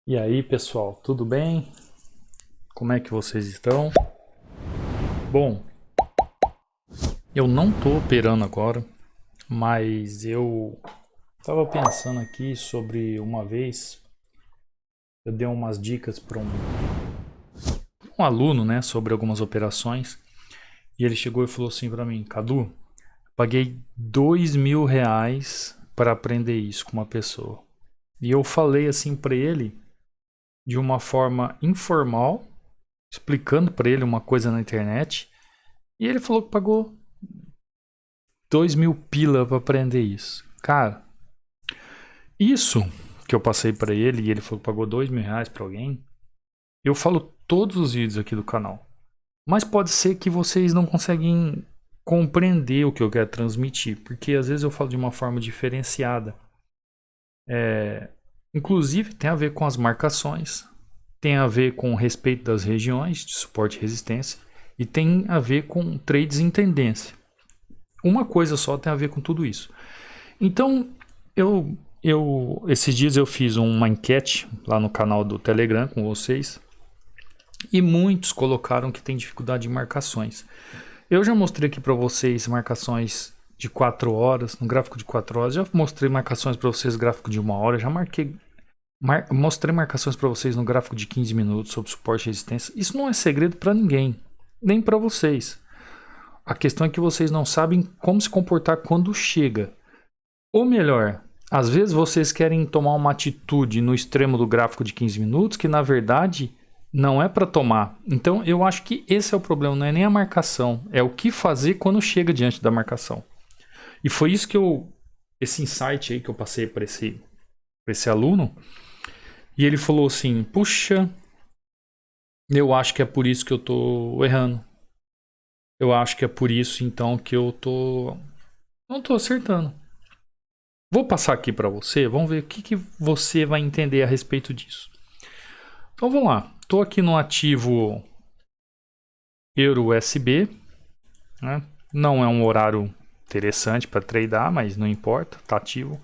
E aí, pessoal, tudo bem? Como é que vocês estão? Bom, eu não estou operando agora, mas eu estava pensando aqui sobre uma vez, eu dei umas dicas para um aluno, né, sobre algumas operações, e ele chegou e falou assim para mim: Cadu, paguei R$ 2.000 para aprender isso com uma pessoa. E eu falei assim para ele de uma forma informal, explicando para ele uma coisa na internet. E ele falou que pagou 2.000 pila pra aprender isso. Cara, isso que eu passei pra ele e ele falou que pagou R$ 2.000 pra alguém, eu falo todos os vídeos aqui do canal. Mas pode ser que vocês não conseguem compreender o que eu quero transmitir, porque às vezes eu falo de uma forma diferenciada. Inclusive tem a ver com as marcações, tem a ver com o respeito das regiões de suporte e resistência e tem a ver com trades em tendência. Uma coisa só tem a ver com tudo isso. Então, esses dias eu fiz uma enquete lá no canal do Telegram com vocês e muitos colocaram que tem dificuldade em marcações. Eu já mostrei aqui para vocês marcações de 4 horas, no gráfico de 4 horas, já mostrei marcações para vocês no gráfico de 1 hora, já mostrei marcações para vocês no gráfico de 15 minutos sobre suporte e resistência. Isso não é segredo para ninguém, nem para vocês. A questão é que vocês não sabem como se comportar quando chega. Ou melhor, às vezes vocês querem tomar uma atitude no extremo do gráfico de 15 minutos que na verdade não é para tomar. Então eu acho que esse é o problema, não é nem a marcação, é o que fazer quando chega diante da marcação. E foi isso que esse insight aí que eu passei para esse aluno, e ele falou assim: puxa, eu acho que é por isso que eu tô errando. Eu acho que é por isso então que eu não tô acertando. Vou passar aqui para você, vamos ver o que você vai entender a respeito disso. Então vamos lá, estou aqui no ativo EURUSB, né? Não é um horário interessante para tradear, mas não importa, está ativo.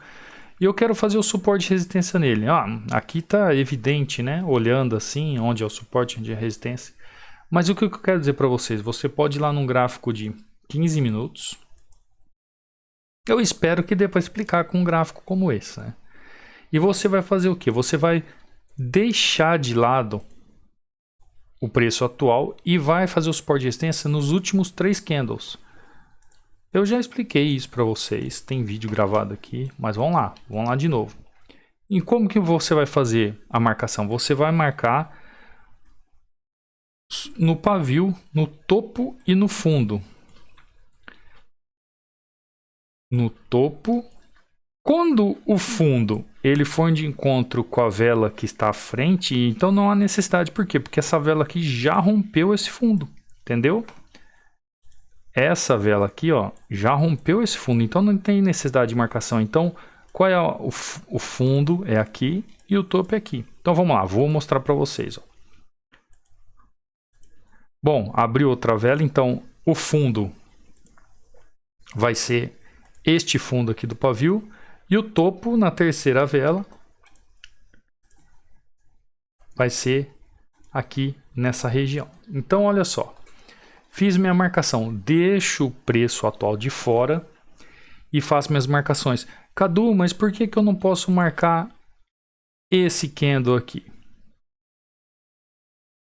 E eu quero fazer o suporte de resistência nele. Aqui está evidente, né? Olhando assim, onde é o suporte, onde é a resistência. Mas o que eu quero dizer para vocês? Você pode ir lá num gráfico de 15 minutos. Eu espero que dê para explicar com um gráfico como esse, né? E você vai fazer o quê? Você vai deixar de lado o preço atual e vai fazer o suporte de resistência nos últimos 3 candles. Eu já expliquei isso para vocês, tem vídeo gravado aqui, mas vamos lá de novo. E como que você vai fazer a marcação? Você vai marcar no pavio, no topo e no fundo. No topo. Quando o fundo ele for de encontro com a vela que está à frente, então não há necessidade. Por quê? Porque essa vela aqui já rompeu esse fundo, entendeu? Essa vela aqui, ó, já rompeu esse fundo, então não tem necessidade de marcação. Então, qual é o fundo? É aqui e o topo é aqui. Então vamos lá, vou mostrar para vocês. Ó. Bom, abriu outra vela, então o fundo vai ser este fundo aqui do pavio. E o topo, na terceira vela, vai ser aqui nessa região. Então, olha só. Fiz minha marcação. Deixo o preço atual de fora e faço minhas marcações. Cadu, mas por que eu não posso marcar esse candle aqui?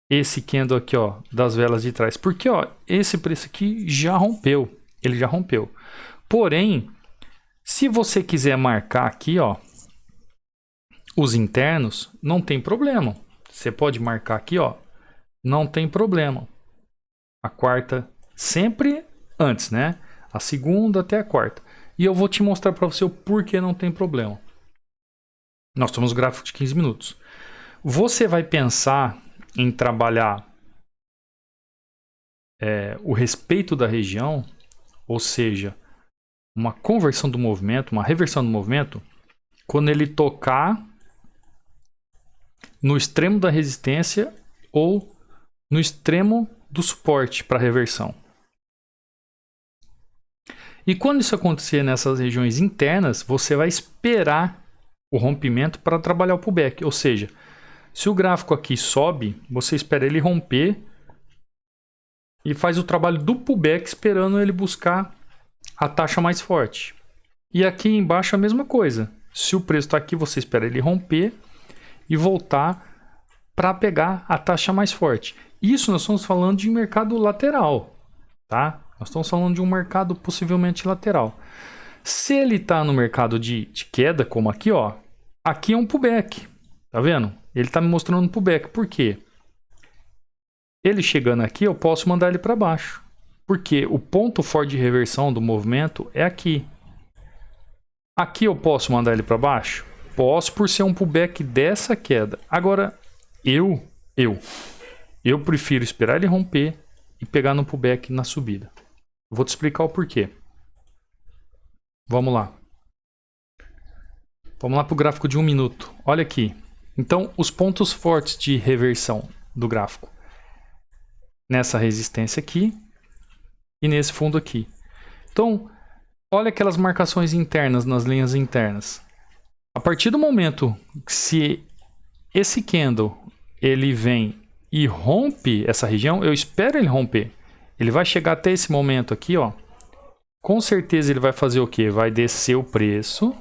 Esse candle aqui, ó, das velas de trás. Porque, ó, esse preço aqui já rompeu. Ele já rompeu. Porém, se você quiser marcar aqui, ó, os internos, não tem problema. Você pode marcar aqui, ó, não tem problema. A quarta sempre antes, né? A segunda até a quarta. E eu vou te mostrar para você o porquê não tem problema. Nós temos gráfico de 15 minutos. Você vai pensar em trabalhar o respeito da região, ou seja, uma conversão do movimento, uma reversão do movimento, quando ele tocar no extremo da resistência ou no extremo do suporte para reversão. E quando isso acontecer nessas regiões internas, você vai esperar o rompimento para trabalhar o pullback. Ou seja, Se o gráfico aqui sobe, você espera ele romper e faz o trabalho do pullback esperando ele buscar a taxa mais forte. E aqui embaixo a mesma coisa. Se o preço está aqui, você espera ele romper e voltar para pegar a taxa mais forte. Isso nós estamos falando de mercado lateral, tá? Nós estamos falando de um mercado possivelmente lateral. Se ele está no mercado de queda, como aqui, ó, aqui é um pullback, tá vendo? Ele está me mostrando um pullback. Por quê? Ele chegando aqui, eu posso mandar ele para baixo. Porque o ponto forte de reversão do movimento é aqui. Aqui eu posso mandar ele para baixo? Posso, por ser um pullback dessa queda. Agora, eu prefiro esperar ele romper e pegar no pullback na subida. Vou te explicar o porquê. Vamos lá. Vamos lá para o gráfico de 1 minuto. Olha aqui. Então, os pontos fortes de reversão do gráfico. Nessa resistência aqui e nesse fundo aqui. Então, olha aquelas marcações internas nas linhas internas. A partir do momento que se esse candle ele vem e rompe essa região, eu espero ele romper. Ele vai chegar até esse momento aqui, ó. Com certeza ele vai fazer o quê? Vai descer o preço.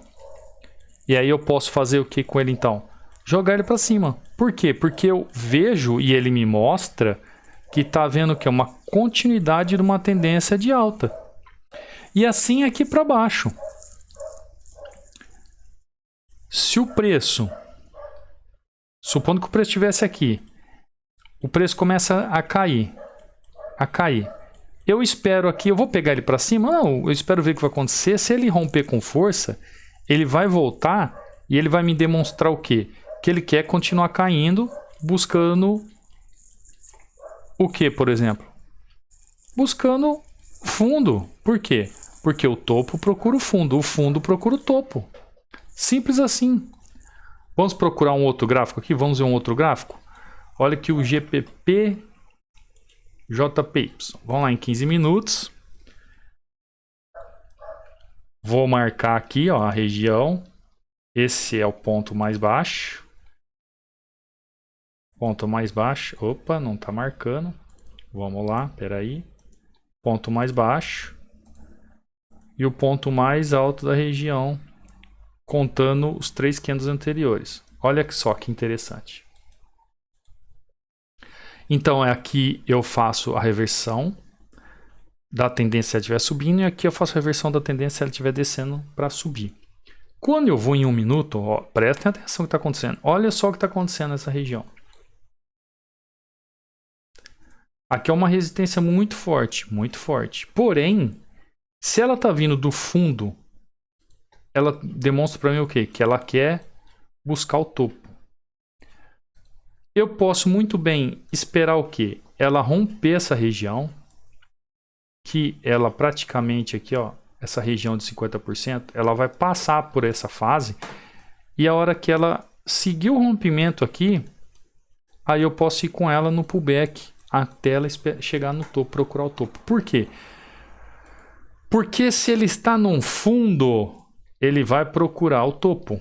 E aí eu posso fazer o que com ele então? Jogar ele para cima. Por quê? Porque eu vejo e ele me mostra que está vendo que é uma continuidade de uma tendência de alta. E assim aqui para baixo. Se o preço, supondo que o preço estivesse aqui, o preço começa a cair. Eu espero aqui, eu vou pegar ele para cima? Não, eu espero ver o que vai acontecer. Se ele romper com força, ele vai voltar e ele vai me demonstrar o quê? Que ele quer continuar caindo, buscando o que, por exemplo? Buscando fundo. Por quê? Porque o topo procura o fundo procura o topo. Simples assim. Vamos procurar um outro gráfico aqui? Vamos ver um outro gráfico? Olha aqui o GPP JPY. Vamos lá em 15 minutos. Vou marcar aqui, ó, a região. Esse é o ponto mais baixo. Ponto mais baixo. Opa, não está marcando. Vamos lá, peraí. Ponto mais baixo. E o ponto mais alto da região, contando os 3 candles anteriores. Olha só que interessante. Então, aqui eu faço a reversão da tendência se ela estiver subindo, e aqui eu faço a reversão da tendência se ela estiver descendo para subir. Quando eu vou em 1 minuto, ó, prestem atenção no que está acontecendo. Olha só o que está acontecendo nessa região. Aqui é uma resistência muito forte, muito forte. Porém, se ela está vindo do fundo, ela demonstra para mim o quê? Que ela quer buscar o topo. Eu posso muito bem esperar o quê? Ela romper essa região, que ela praticamente aqui, ó, essa região de 50%, ela vai passar por essa fase, e a hora que ela seguir o rompimento aqui, aí eu posso ir com ela no pullback até ela chegar no topo, procurar o topo. Por quê? Porque se ele está num fundo, ele vai procurar o topo.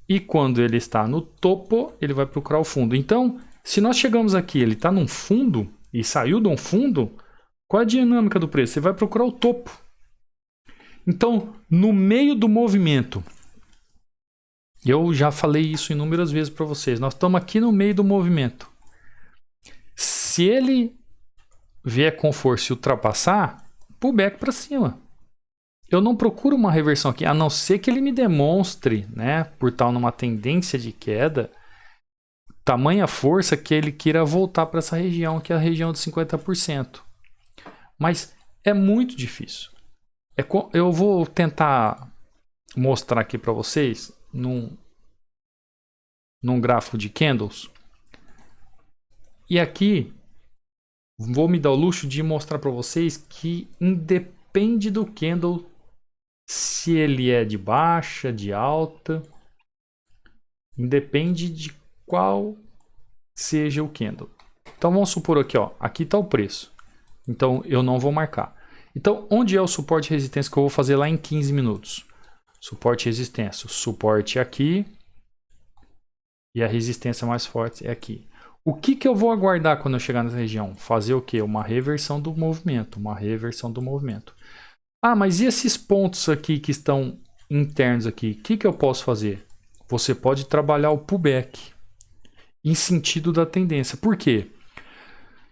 E quando ele está no topo, ele vai procurar o fundo. Então, se nós chegamos aqui, ele está num fundo e saiu de um fundo, qual é a dinâmica do preço? Você vai procurar o topo. Então, no meio do movimento, eu já falei isso inúmeras vezes para vocês, nós estamos aqui no meio do movimento. Se ele vier com força e ultrapassar, pullback para cima. Eu não procuro uma reversão aqui, a não ser que ele me demonstre, né, por estar numa tendência de queda, tamanha força que ele queira voltar para essa região, que é a região de 50%. Mas é muito difícil. Eu vou tentar mostrar aqui para vocês num gráfico de candles. E aqui vou me dar o luxo de mostrar para vocês que independe do candle, se ele é de baixa, de alta, independe de qual seja o candle. Então vamos supor aqui, ó, aqui está o preço. Então eu não vou marcar. Então onde é o suporte e resistência que eu vou fazer lá em 15 minutos? Suporte e resistência. O suporte aqui E a resistência mais forte é aqui. O que eu vou aguardar quando eu chegar nessa região? Fazer o quê? Uma reversão do movimento. Uma reversão do movimento. Ah, mas e esses pontos aqui que estão internos aqui? O que eu posso fazer? Você pode trabalhar o pullback em sentido da tendência. Por quê?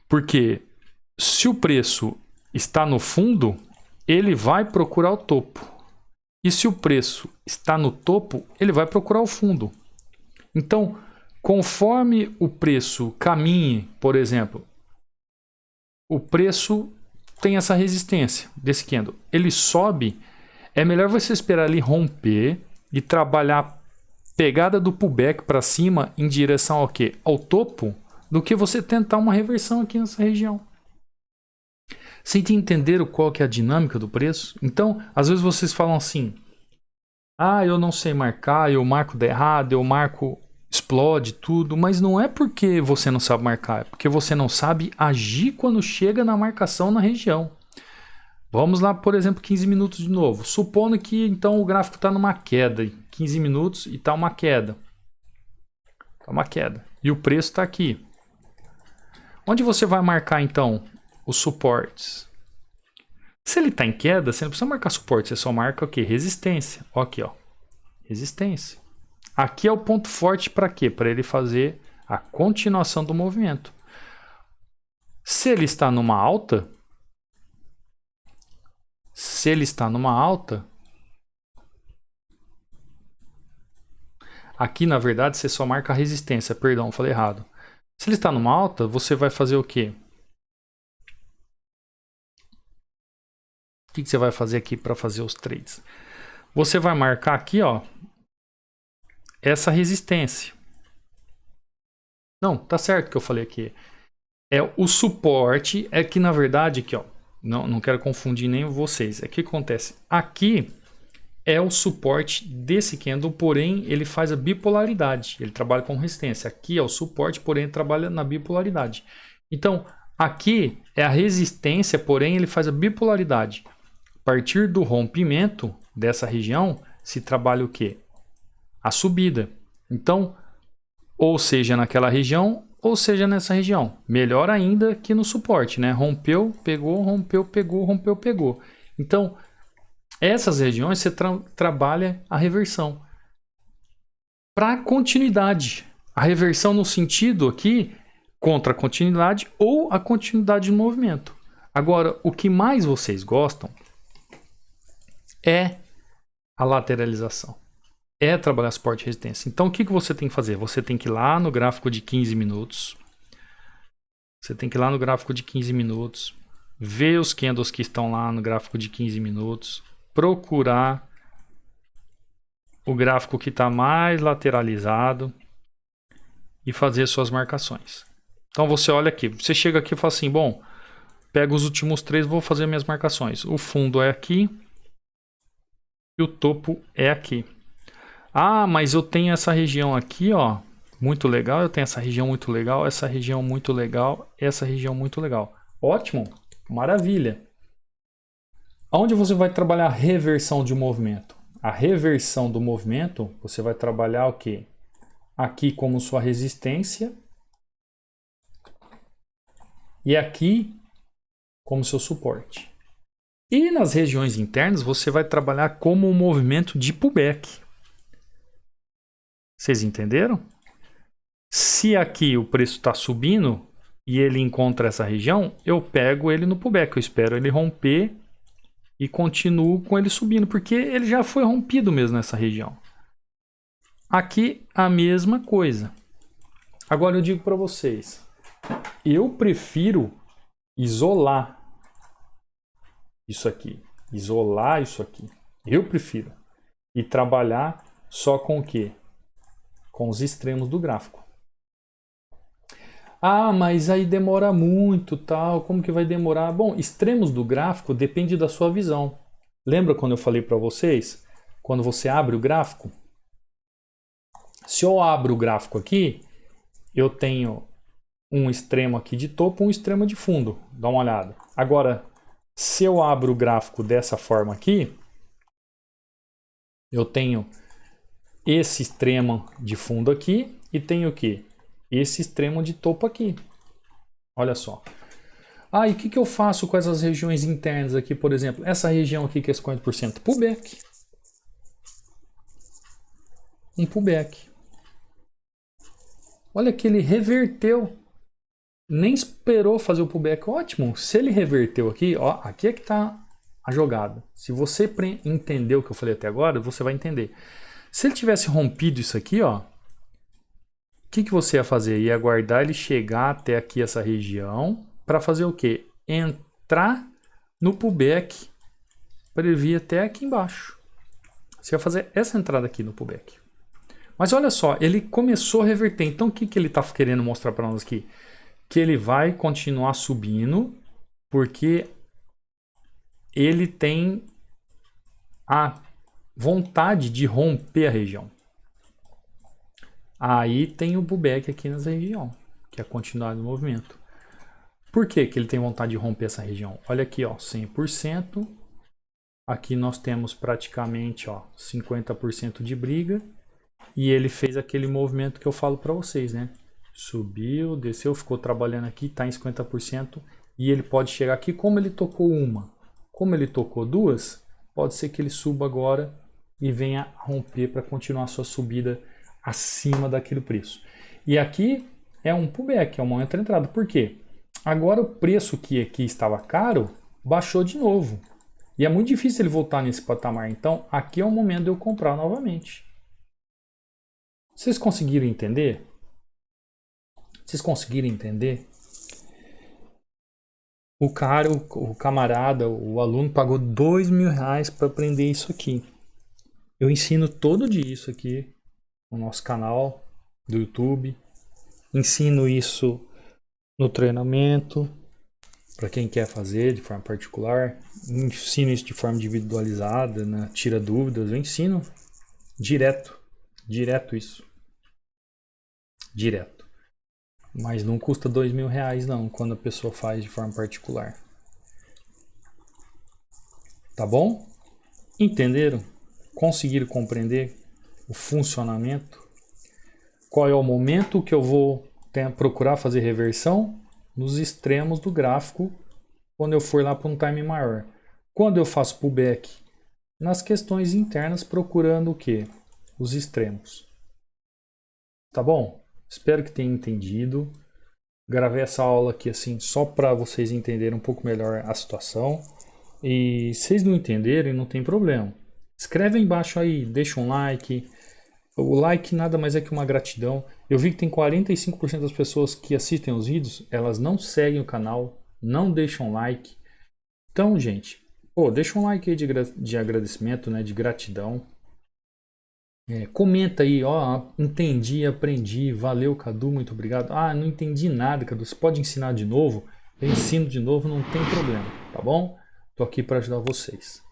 Porque se o preço está no fundo, ele vai procurar o topo. E se o preço está no topo, ele vai procurar o fundo. Então, conforme o preço caminhe, por exemplo, o preço tem essa resistência desse candle. Ele sobe, é melhor você esperar ele romper e trabalhar pegada do pullback para cima em direção ao quê? Ao topo, do que você tentar uma reversão aqui nessa região. Sem entender qual que é a dinâmica do preço. Então, às vezes vocês falam assim: ah, eu não sei marcar, eu marco de errado, eu marco, explode tudo. Mas não é porque você não sabe marcar, é porque você não sabe agir quando chega na marcação na região. Vamos lá, por exemplo, 15 minutos de novo. Supondo que então o gráfico está numa queda, 15 minutos e está uma queda. Está uma queda. E o preço está aqui. Onde você vai marcar então os suportes? Se ele está em queda, você não precisa marcar suporte, você só marca o quê? Resistência. Ó, aqui, ó. Resistência. Aqui é o ponto forte para quê? Para ele fazer a continuação do movimento. Se ele está numa alta, aqui na verdade você só marca a resistência, perdão, falei errado. Se ele está numa alta, você vai fazer o quê? O que você vai fazer aqui para fazer os trades? Você vai marcar aqui, ó, essa resistência. Não, tá certo que eu falei aqui. É o suporte, é que na verdade aqui, ó, não quero confundir nem vocês. É o que acontece? Aqui é o suporte desse candle, porém ele faz a bipolaridade. Ele trabalha com resistência. Aqui é o suporte, porém ele trabalha na bipolaridade. Então, aqui é a resistência, porém ele faz a bipolaridade. A partir do rompimento dessa região, se trabalha o quê? A subida. Então, ou seja naquela região, ou seja nessa região. Melhor ainda que no suporte, né? Rompeu, pegou, rompeu, pegou, rompeu, pegou. Então, essas regiões você trabalha a reversão. Para continuidade. A reversão no sentido aqui, contra a continuidade ou a continuidade do movimento. Agora, o que mais vocês gostam é a lateralização. É trabalhar suporte e resistência. Então, o que você tem que fazer? Você tem que ir lá no gráfico de 15 minutos. Ver os candles que estão lá no gráfico de 15 minutos. Procurar o gráfico que está mais lateralizado e fazer suas marcações. Então, você olha aqui. Você chega aqui e fala assim, bom, pego os últimos 3, vou fazer minhas marcações. O fundo é aqui e o topo é aqui. Ah, mas eu tenho essa região aqui, ó, muito legal. Eu tenho essa região muito legal, essa região muito legal, essa região muito legal. Ótimo, maravilha. Onde você vai trabalhar a reversão de movimento? A reversão do movimento, você vai trabalhar o quê? Aqui como sua resistência e aqui como seu suporte. E nas regiões internas você vai trabalhar como um movimento de pullback. Vocês entenderam? Se aqui o preço está subindo e ele encontra essa região, eu pego ele no pullback. Eu espero ele romper e continuo com ele subindo, porque ele já foi rompido mesmo nessa região. Aqui a mesma coisa. Agora eu digo para vocês, eu prefiro isolar isso aqui. Isolar isso aqui. Eu prefiro. E trabalhar só com o quê? Com os extremos do gráfico. Ah, mas aí demora muito, tal. Como que vai demorar? Bom, extremos do gráfico depende da sua visão. Lembra quando eu falei para vocês? Quando você abre o gráfico? Se eu abro o gráfico aqui, eu tenho um extremo aqui de topo, um extremo de fundo. Dá uma olhada. Agora, se eu abro o gráfico dessa forma aqui, eu tenho esse extremo de fundo aqui e tem o que? Esse extremo de topo aqui. Olha só. Ah, e o que eu faço com essas regiões internas aqui, por exemplo? Essa região aqui que é 50%, pullback. Um pullback. Olha que ele reverteu. Nem esperou fazer o pullback. Ótimo. Se ele reverteu aqui, ó, aqui é que está a jogada. Se você entendeu o que eu falei até agora, você vai entender. Se ele tivesse rompido isso aqui, ó, o que você ia fazer? Ia aguardar ele chegar até aqui essa região para fazer o quê? Entrar no pullback para ele vir até aqui embaixo. Você ia fazer essa entrada aqui no pullback. Mas olha só, ele começou a reverter. Então o que ele está querendo mostrar para nós aqui? Que ele vai continuar subindo porque ele tem a vontade de romper a região. Aí tem o pullback aqui nessa região, que é a continuidade do movimento. Por que ele tem vontade de romper essa região? Olha aqui, ó, 100%. Aqui nós temos praticamente, ó, 50% de briga. E ele fez aquele movimento que eu falo para vocês, né? Subiu, desceu, ficou trabalhando aqui, está em 50%. E ele pode chegar aqui, como ele tocou uma, como ele tocou duas, pode ser que ele suba agora e venha romper para continuar a sua subida acima daquele preço. E aqui é um pullback, é uma outra entrada. Por quê? Agora o preço que aqui estava caro, baixou de novo. E é muito difícil ele voltar nesse patamar. Então, aqui é o momento de eu comprar novamente. Vocês conseguiram entender? Vocês conseguiram entender? O cara, o camarada, o aluno pagou R$2.000 para aprender isso aqui. Eu ensino todo dia isso aqui no nosso canal do YouTube. Ensino isso no treinamento para quem quer fazer de forma particular. Ensino isso de forma individualizada, né? Tira dúvidas. Eu ensino direto isso. Direto. Mas não custa R$2.000 não, quando a pessoa faz de forma particular. Tá bom? Entenderam? Conseguiram compreender o funcionamento? Qual é o momento que eu vou procurar fazer reversão? Nos extremos do gráfico, quando eu for lá para um time maior. Quando eu faço pullback? Nas questões internas, procurando o quê? Os extremos. Tá bom? Espero que tenha entendido. Gravei essa aula aqui assim só para vocês entenderem um pouco melhor a situação. E se vocês não entenderem, não tem problema. Escreve aí embaixo aí, deixa um like. O like nada mais é que uma gratidão. Eu vi que tem 45% das pessoas que assistem os vídeos, elas não seguem o canal, não deixam like. Então, gente, deixa um like aí de agradecimento, né, de gratidão. Comenta aí, ó, entendi, aprendi, valeu, Cadu, muito obrigado. Ah, não entendi nada, Cadu, você pode ensinar de novo? Eu ensino de novo, não tem problema, tá bom? Tô aqui para ajudar vocês.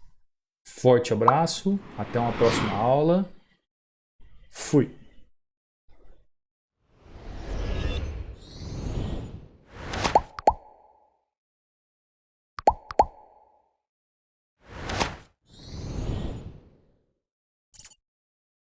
Forte abraço, até uma próxima aula. Fui!